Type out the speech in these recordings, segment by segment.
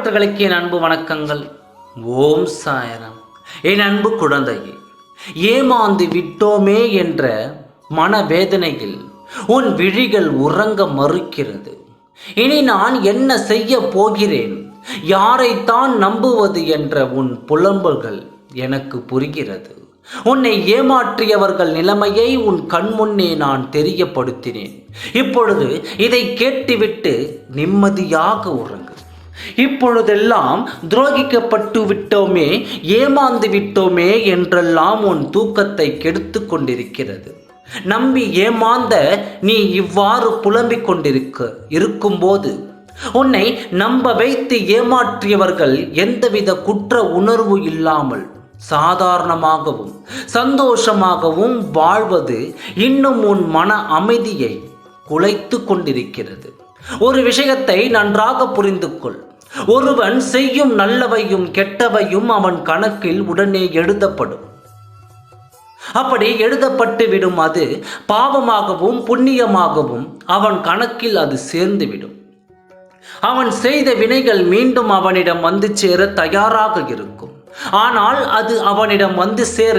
பக்தர்களுக்கு என் அன்பு வணக்கங்கள். ஓம் சாயராம். என் அன்பு குழந்தையே, ஏமாந்து விட்டோமே என்ற மனவேதனையில் உன் விழிகள் உறங்க மறுக்கிறது. இனி நான் என்ன செய்ய போகிறேன், யாரைத்தான் நம்புவது என்ற உன் புலம்பல்கள் எனக்கு புரிகிறது. உன்னை ஏமாற்றியவர்கள் நிலைமையை உன் கண்முன்னே நான் தெரியப்படுத்தினேன். இப்பொழுது இதை கேட்டுவிட்டு நிம்மதியாக உறங்கு. இப்பொழுதெல்லாம் துரோகிக்கப்பட்டு விட்டோமே, ஏமாந்து விட்டோமே என்றெல்லாம் உன் தூக்கத்தை கெடுத்து கொண்டிருக்கிறது. நம்பி ஏமாந்த நீ இவ்வாறு புலம்பிக் இருக்கும்போது உன்னை நம்ப வைத்து ஏமாற்றியவர்கள் எந்தவித குற்ற உணர்வு இல்லாமல் சாதாரணமாகவும் சந்தோஷமாகவும் வாழ்வது இன்னும் உன் மன அமைதியை குலைத்து கொண்டிருக்கிறது. ஒரு விஷயத்தை நன்றாக புரிந்து கொள். ஒருவன் செய்யும் நல்லவையும் கெட்டவையும் அவன் கணக்கில் உடனே எழுதப்படும். அப்படி எழுதப்பட்டு விடும். அது பாவமாகவும் புண்ணியமாகவும் அவன் கணக்கில் அது சேர்ந்துவிடும். அவன் செய்த வினைகள் மீண்டும் அவனிடம் வந்து சேர தயாராக இருக்கும். ஆனால் அது அவனிடம் வந்து சேர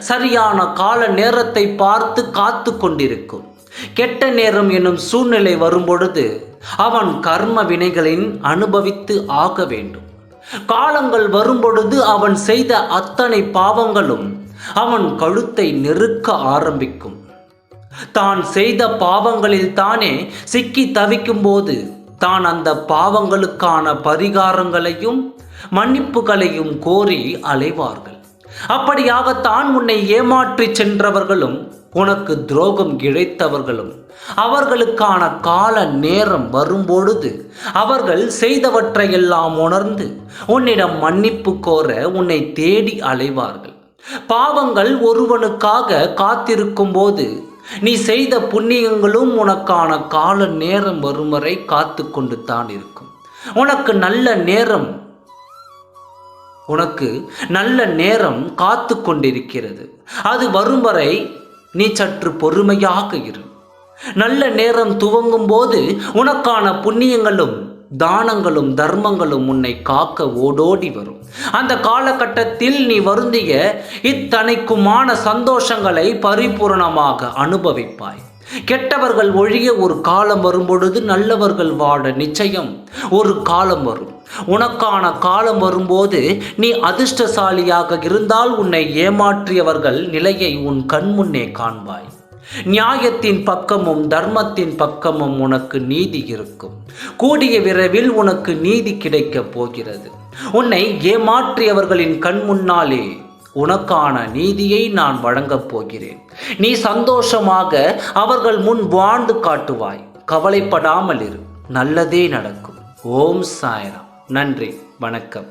சரியான கால நேரத்தை பார்த்து காத்து கொண்டிருக்கும். கெட்ட நேரம் எனும் சூழ்நிலை வரும்பொழுது அவன் கர்ம வினைகளின் அனுபவித்து ஆக வேண்டும். காலங்கள் வரும்பொழுது அவன் செய்த அத்தனை பாவங்களும் அவன் கழுத்தை நெருக்க ஆரம்பிக்கும். தான் செய்த பாவங்களில் தானே சிக்கி தவிக்கும் போது தான் அந்த பாவங்களுக்கான பரிகாரங்களையும் மன்னிப்புகளையும் கோரி அலைவார்கள். அப்படியாகத்தான் உன்னை ஏமாற்றி சென்றவர்களும் உனக்கு துரோகம் இழைத்தவர்களும் அவர்களுக்கான கால நேரம் வரும்பொழுது அவர்கள் செய்தவற்றையெல்லாம் உணர்ந்து உன்னிடம் மன்னிப்பு கோர உன்னை தேடி அலைவார்கள். பாவங்கள் ஒருவனுக்காக காத்திருக்கும் போது நீ செய்த புண்ணியங்களும் உனக்கான கால நேரம் வரும் வரை காத்து கொண்டு தான் இருக்கும். உனக்கு நல்ல நேரம் காத்து கொண்டிருக்கிறது. அது வரும் வரை நீ சற்று பொறுமையாக இரு. நல்ல நேரம் துவங்கும் போது உனக்கான புண்ணியங்களும் தானங்களும் தர்மங்களும் உன்னை காக்க ஓடோடி வரும். அந்த காலகட்டத்தில் நீ வருந்திய இத்தனைக்குமான சந்தோஷங்களை பரிபூரணமாக அனுபவிப்பாய். கெட்டவர்கள் ஒழிய ஒரு காலம் வரும்பொழுது நல்லவர்கள் வாழ நிச்சயம் ஒரு காலம் வரும். உனக்கான காலம் வரும்போது நீ அதிர்ஷ்டசாலியாக இருந்தால் உன்னை ஏமாற்றியவர்கள் நிலையை உன் கண்முன்னே காண்பாய். நியாயத்தின் பக்கமும் தர்மத்தின் பக்கமும் உனக்கு நீதி இருக்கும். கூடிய விரைவில் உனக்கு நீதி கிடைக்கப் போகிறது. உன்னை ஏமாற்றியவர்களின் கண் முன்னாலே உனக்கான நீதியை நான் வழங்கப் போகிறேன். நீ சந்தோஷமாக அவர்கள் முன் வாழ்ந்து காட்டுவாய். கவலைப்படாமல் இரு, நல்லதே நடக்கும். ஓம் சாய்ராம். நன்றி, வணக்கம்.